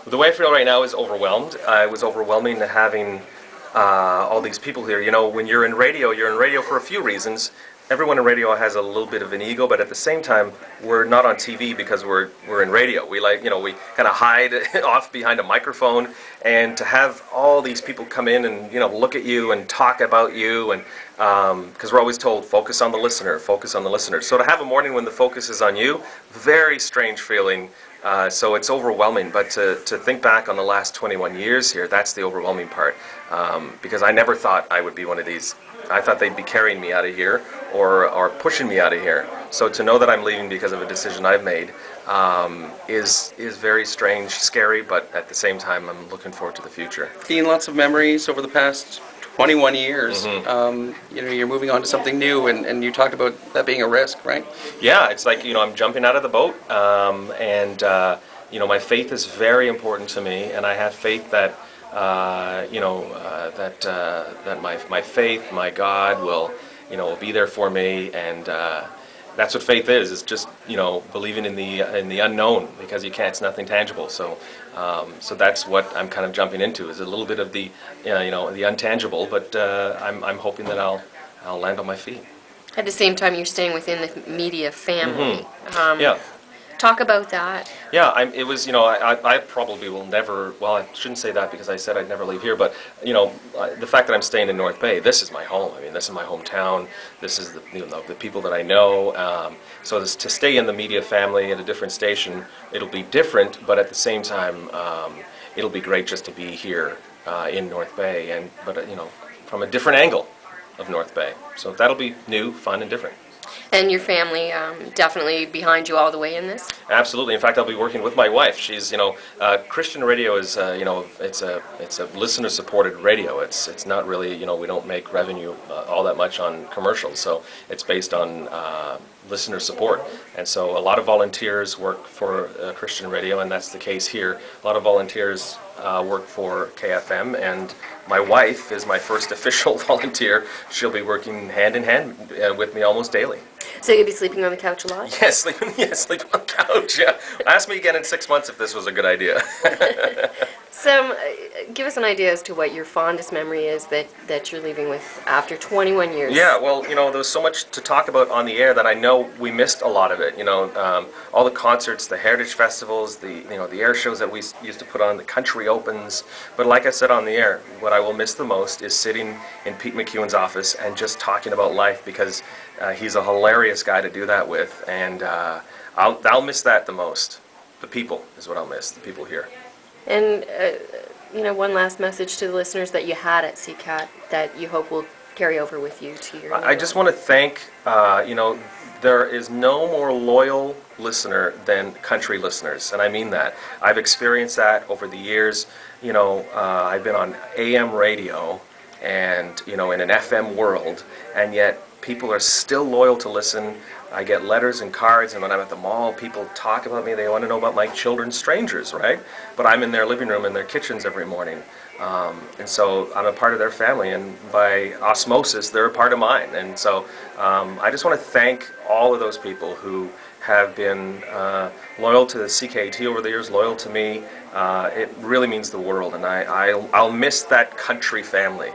The way I feel right now is overwhelmed. It was overwhelming having all these people here. You know, when you're in radio for a few reasons. Everyone in radio has a little bit of an ego, but at the same time, we're not on TV because we're in radio. We we kind of hide off behind a microphone, and to have all these people come in and look at you and talk about you, and because we're always told focus on the listener, focus on the listener. So to have a morning when the focus is on you, very strange feeling. So it's overwhelming, but to think back on the last 21 years here, that's the overwhelming part, because I never thought I would be one of these. I thought they'd be carrying me out of here or pushing me out of here. So to know that I'm leaving because of a decision I've made is very strange, scary, but at the same time I'm looking forward to the future. Seeing lots of memories over the past 21 years. You're moving on to something new, and you talked about that being a risk, right? Yeah, it's like I'm jumping out of the boat, and my faith is very important to me, and I have faith that that my faith, my God will be there for me, and that's what faith is. It's just believing in the unknown, because it's nothing tangible. So so that's what I'm kind of jumping into, is a little bit of the the untangible, but I'm hoping that I'll land on my feet. At the same time, you're staying within the media family. Yeah. Talk about that. Yeah, it was, I probably will never, well, I shouldn't say that because I said I'd never leave here, but, the fact that I'm staying in North Bay, this is my home. I mean, this is my hometown. This is the people that I know. So to stay in the media family at a different station, it'll be different, but at the same time, it'll be great just to be here in North Bay, but from a different angle of North Bay. So that'll be new, fun, and different. And your family definitely behind you all the way in this? Absolutely. In fact, I'll be working with my wife. She's, Christian radio is, it's a listener-supported radio. It's not really, we don't make revenue all that much on commercials. So it's based on listener support. And so a lot of volunteers work for Christian radio, and that's the case here. A lot of volunteers work for KFM, and my wife is my first official volunteer. She'll be working hand in hand with me almost daily. So you'll be sleeping on the couch a lot? Yes, sleeping on the couch, yeah. Ask me again in 6 months if this was a good idea. So give us an idea as to what your fondest memory is that you're leaving with after 21 years. Yeah, well, there was so much to talk about on the air that I know we missed a lot of it. All the concerts, the heritage festivals, the air shows that we used to put on, the country opens. But like I said on the air, what I will miss the most is sitting in Pete McEwen's office and just talking about life, because he's a hilarious guy to do that with, and I'll miss that the most. The people is what I'll miss, the people here. And, one last message to the listeners that you had at CCAT that you hope will carry over with you to your... I just want to thank, there is no more loyal listener than country listeners, and I mean that. I've experienced that over the years. I've been on AM radio and, in an FM world, and yet people are still loyal to listen. I get letters and cards, and when I'm at the mall, people talk about me. They want to know about my children, strangers, right? But I'm in their living room, in their kitchens every morning. And so I'm a part of their family, and by osmosis, they're a part of mine. And so I just want to thank all of those people who have been loyal to the CKT over the years, loyal to me. It really means the world, and I'll miss that country family.